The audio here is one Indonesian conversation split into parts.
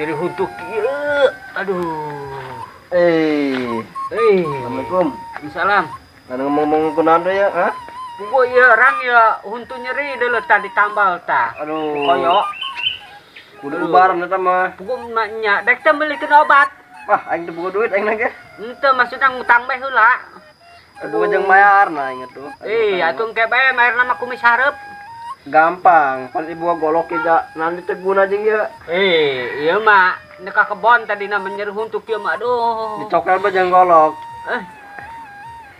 Jadi huntuk kieu. Aduh. Assalamualaikum. Salam. Anu ngomong kunaon ya, ha? Pugo ieu orang ya huntu nyeri deuleu tadi tambal tah. Aduh. Koyo. Kudu ubaran eta mah. Pugo nya dek teh meulikeun obat. Wah, aing teu boga duit aing nage. Henteu maksudna ngutang bae heula. Aduh jeung mayarna inget tuh. Atuh engke bae mayar nama kumis hareup. Gampang, pan ibu golok ya nanti teguna jeung ieu. Ieu mah neka kebon tadina menyeri huntuk ieu mah aduh. Dicokel mah jeung golok.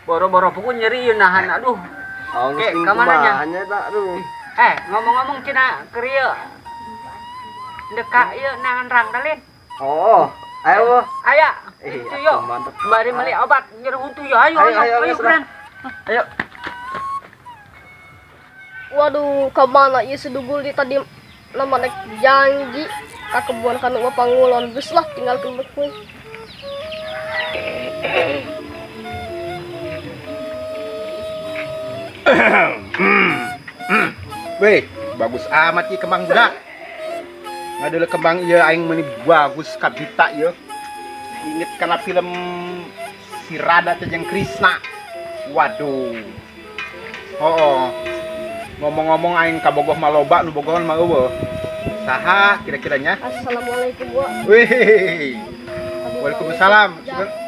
Boro-boro pugu nyeri ieu nahan aduh. Oke, ka mana nya? Hanya tak aduh. Ngomong-ngomong cenah keur ieu. Deka ieu nangan rang dalin. Oh, ayo. Aya. Itu yuk. Mari beli obat nyeri huntu ya. Ayo keren. Ayo. Waduh, kemana ieu sedugul di tadi nama nek janji ka kebun kanu pangulon geus lah tinggalkeun beku. Weh, bagus amat ieu kembang budak. Ngadeuleu kembang ieu aing meuni bagus kabita ieu. Inget kana film si Radha teh jeung Krisna. Waduh. Ngomong-ngomong aing kabogoh maloba nu bogohan mah eueuh. Saha kira-kiranya? Assalamualaikum, Bu. Weh. Waalaikumsalam.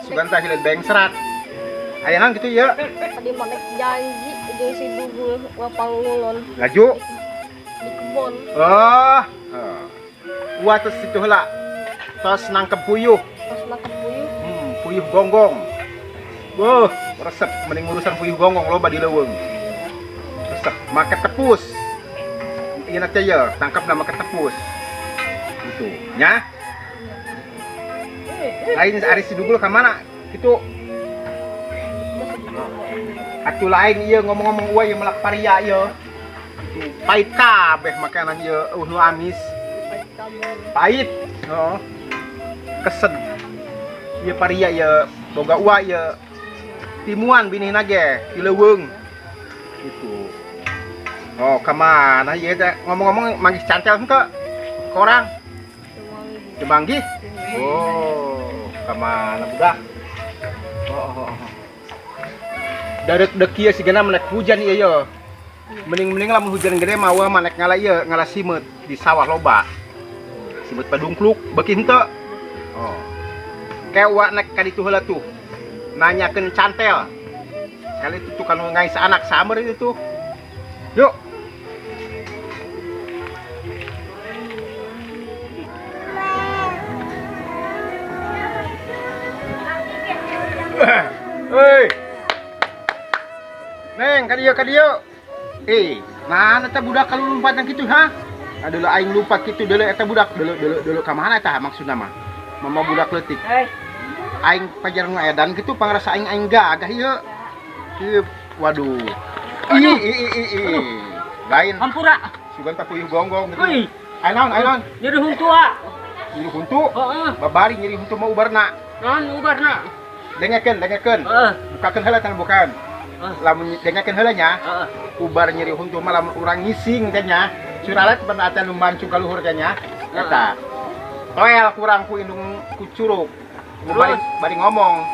Sugan tah hileud beng serat. Aya naon kitu ieu? Tadi mah nek janji jeung si dugul pangulon Laju. di kebun. Tos situ heula. Tos nangkep puyuh. Pas nangkep puyuh. Puyuh gonggong. Resep mending urusan puyuh gonggong loba di leuweung. Resep make tepus. Ieu teh ye, tangkapna make tepus. Gitu, nya. Lain ari si dugul ka mana? Kitu. Atuh lain ieu ngomong-ngomong ieu melak paria ieu. Pait kabeh makanan ieu nu amis. Pait. Heeh. Kesed. Ieu paria ieu boga uwa ieu timuan binihna ge di leuweung. Gitu. Oh, kamana ieu teh ngomong-ngomong manggih cantel henteu? Ka orang? Cemanggih. Oh, kamana budak? Dadek kieu sigana menek hujan ieu ye. Mending lamun hujan gede mah mah nek ngala ieu, ngala simeut di sawah loba. Simeut padungkluk beuki henteu. Oh. Kewa nek ka ditu heula tuh. Nanyakeun cantel. Kali itu tukang ngais anak samer itu tuh. Yuk. Hei. Neng, ka dieu. Mana eta budak kalau lompatan kitu ha? Aduh aing lupa kitu deuleu eta budak, deuleu ka mana eta maksudna mah? Mama budak leutik. Aing pajar ngaedan kitu pangrasa aing gagah ieu. Waduh. Lain. Hampura. Sugan teh puyuh gonggong gitu. Ayo naon? Nyeri huntu ah. Nyeri huntu? Babari nyeri huntu mah ubarna. Naon ubarna? Dengekeun. Bukakeun heula tan bukan. Lamun dengekeun heula nya. Ubar nyeri huntu mah lamun urang ngising teh nya. Suralet pernah atuh nu mancu ka luhur teh nya. Eta. Toel kurang ku indung ku curug. Bari ngomong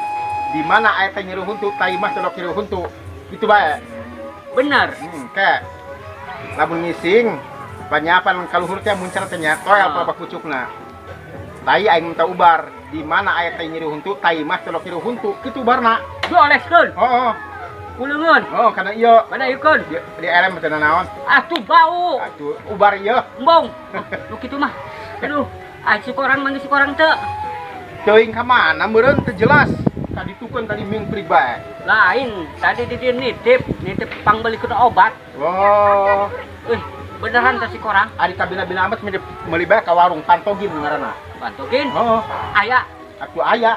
di mana aya teh nyeri huntu, tai mah tolok nyeri huntu. Gitu bae. Bener. Ke. Lamun ngising, panyapan ka luhur teh muncar teh nya, toel papa kucukna. Tai aing minta ubar, di mana aya teh nyeri huntu, tai mah tolok nyeri huntu, kitu ubarna. Dioleskeun. Kuleungeun. Kana ieu. Mana ikeun? Di elem teh naon? Atuh bau. Atuh ubar ieu. Embong. Nu kitu mah. Aduh, si korang manggih si korang teu. Teuing ka mana meureun teu jelas. Tadi tukeun tadi ming pribadi. Lain, tadi di dia nitip pangbelikeun obat. Oh. Beneran teh si korang? Ari kabina-bina amat meuli bae ka warung Pantogin ngaranna. Pantogin? Heeh. Aya. Atuh aya.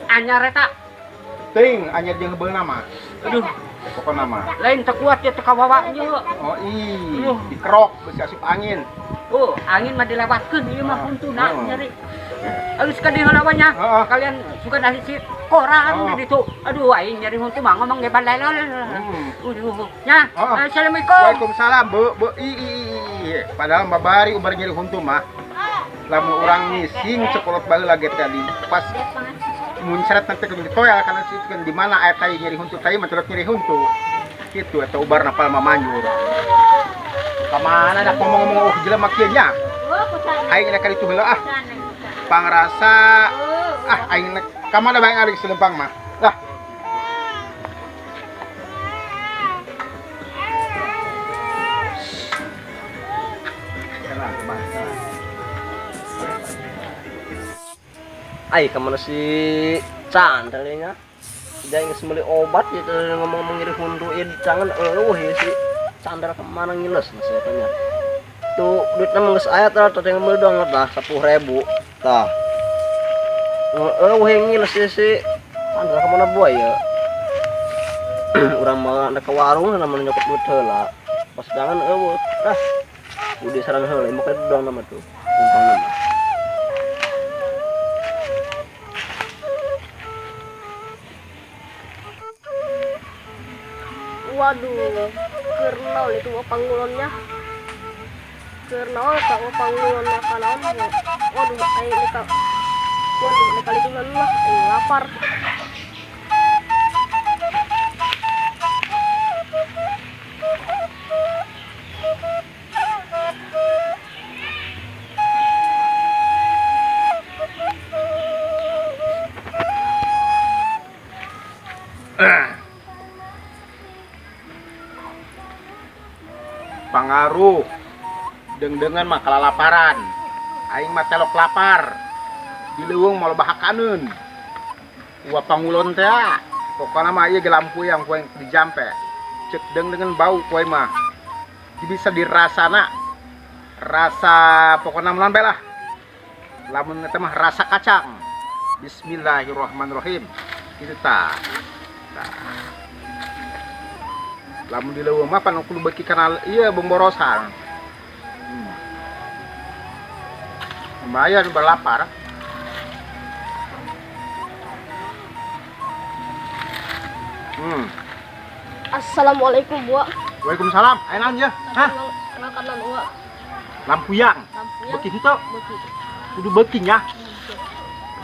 Anyar eta. Teuing anyar jeung heubeulna mah. Aduh, pokona mah. Lain teu kuat ya teu kawawa nya. Oh dikerok besi asup angin. Angin mah dilewatkeun ieu mah huntuna nyeri. Alus ka dieu lawan nya. Kalian suka dari si koran di ditu. Aduh aing nyeri huntu mah ngomong ge balai lol. Nya. Assalamualaikum. Waalaikumsalam, Bu. Padahal babari ubar nyeri huntu mah. lamun orang ngising sekolot baheula lagi tadi pas muncrat nanti ke toya karena situ kan di mana aya tai nyeri huntu tai mah nyeri huntu gitu atau ubar napal mamanyur kamana dak ngomong-ngomong jelema kieu nya aing nek kali itu heula pangrasa aing nek kamana bae ngalik selempang mah lah Ay, kemana si Chandra nya? Dia ingin sembeli obat gitu ngomong-ngomong nyeri hunduin jangan ya si Chandra kemana ngiles mas saya tanya. Tuh duitnya mengges ayat lah tadi ngambil dong lah 10.000 tah. Yang ngiles si Chandra kemana buat ya? Orang mau ada ke warung namanya nyokot duit heula. Pas jangan udah sarang heula mau ke dong nama tuh. Numpang nama. Waduh, kernal itu panggulonnya. Kernal tak panggulonnya kanan. Waduh, kali itu lah, lapar. Pangaruh dengan mah kalalaparan aing mah telok lapar di leuweung mau bahakaneun uap pangulon teh pokona mah ieu ge lampu yang poe dijampe cek dengan bau poe mah bisa dirasana rasa pokona meulon bae lah lamun teh mah rasa kacang bismillahirrahmanirrahim kitu tah lamun di leuweung mah pan kudu beuki kana ieu bomborosan. Lumayan berlapar. Assalamualaikum, Bu. Waalaikumsalam. Ayeuna ya. Hah? Kenalkan Bu. Lampuyang. Beuki henteu. Kudu beuki nya.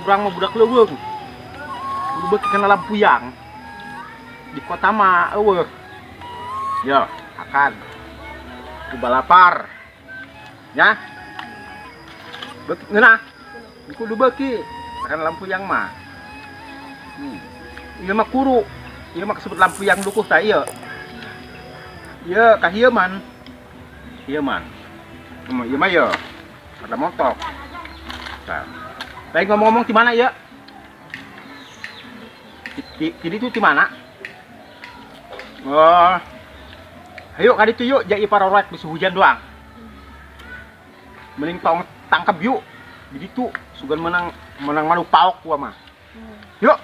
Urang mah budak leuweung. Kudu beuki kana Lampuyang. Di kota mah eueuh. Ya, akan. Kudu lapar. Ya. Beuki ngeunah. Kudu beuki. Akan Lampuyang mah. Ieu mah kuru. Ieu mah disebut Lampuyang dukuh tah ieu. Ieu kahieuman. Hieuman. Ieu mah ieu. Ada montok. Tah. Baik ngomong-ngomong di mana ya? Di itu di mana? Oh. Ayo ka ditu yuk, jadi parorek bisa hujan doang. Mending tangkap yuk. Di ditu sugan menang manu paok gua mah. Yuk.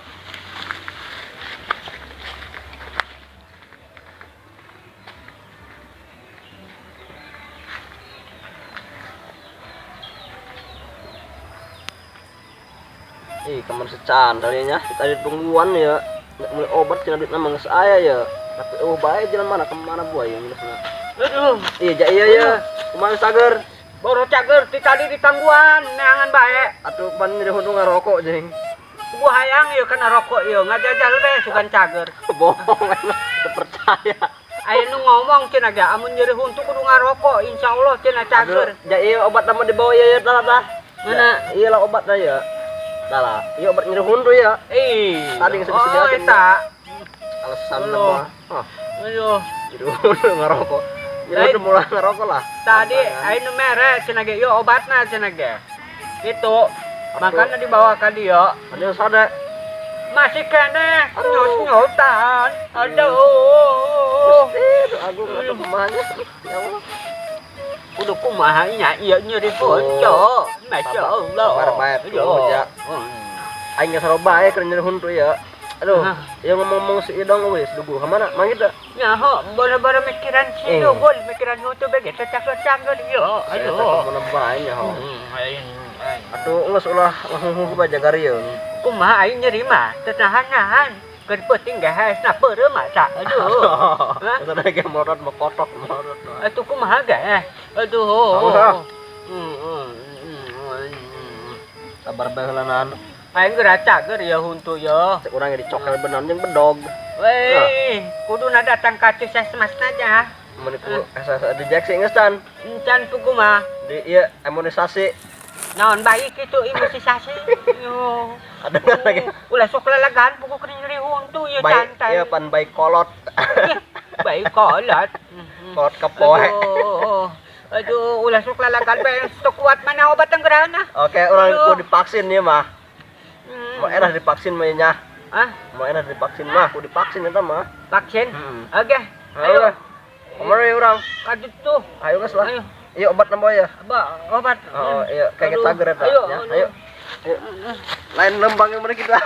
Kamar secandalnya tadi tungguan ya nggak mulai obat cina duit nama nges aya ya tapi baik jalan mana kemana buah yang ngesna Aduh, iya ya kemana sager baru cager tadi di tangguan neangan bae. atau pan di hundu ngarokok jeng Gua hayang ieu kana rokok ieu ngajajal we sugan cager. bohong teu percaya Aya nu ngomong cenah ge amun nyeri huntu kudu ngarokok insyaallah cenah cager. iya obat nama dibawa ya tah Mana? iya lah obatnya ya salah iya obat nyeri hundu ya tadi oh eta alasan nama aduh jadi hundu ngarokok jadi udah mulai ngerokok lah tadi anu mere cenah ge yo obatna cenah ge itu makanya dibawa ka dieu ada sada masih kene nyot-nyotan aduh aku nggak kemana ya Allah udah kumaha nya ieu nyeri ponco masyaallah baik ya aing geus saroba ya keur nyeri huntu ya aduh yang ngomong si idong wis dugu kemana mang kita nyaho bara-bara mikiran si dugul mikiran huntu bege cacak-cacak yo aduh mana bae nyaho atuh geus ulah langsung baja garieun kumaha aing nyeri mah teu nahan-nahan keur peuting ge haesna peureuh mah sa aduh udah ge morot mekotok morot atuh kumaha ge aduh Sabar bae heula nan. Aing geura cager ya huntu ya. Cek urang dicokel benan jeung bedog. Weh, kuduna datang ka Cisas Mas aja. Mun itu asa dijeksi geus can. Encan tugu mah. Di ieu imunisasi. Naon baik itu imunisasi. Yo. Ada lagi. Ulah sok lalagan pugu kering huntu ya Baik cantai. ieu pan baik kolot. Baik kolot. Kolot kepoe. Aduh, ulah sok lalagan bae stok kuat mana obat ang gerana. Oke, urang Aduh. ku divaksin ieu mah. Mau enak divaksin mah nya. Ah, Mau enak divaksin mah, ku divaksin eta mah. vaksin. Hmm. Oke. Ayo. Kemari urang. Kadut tuh. Ayo geus lah. Ayo. Ieu obat nambah ya. Ba, obat. Oh, iya kayak Aduh. cager eta. Ayo, Ya, aduh. ayo. Lain lembang yang mereka kita.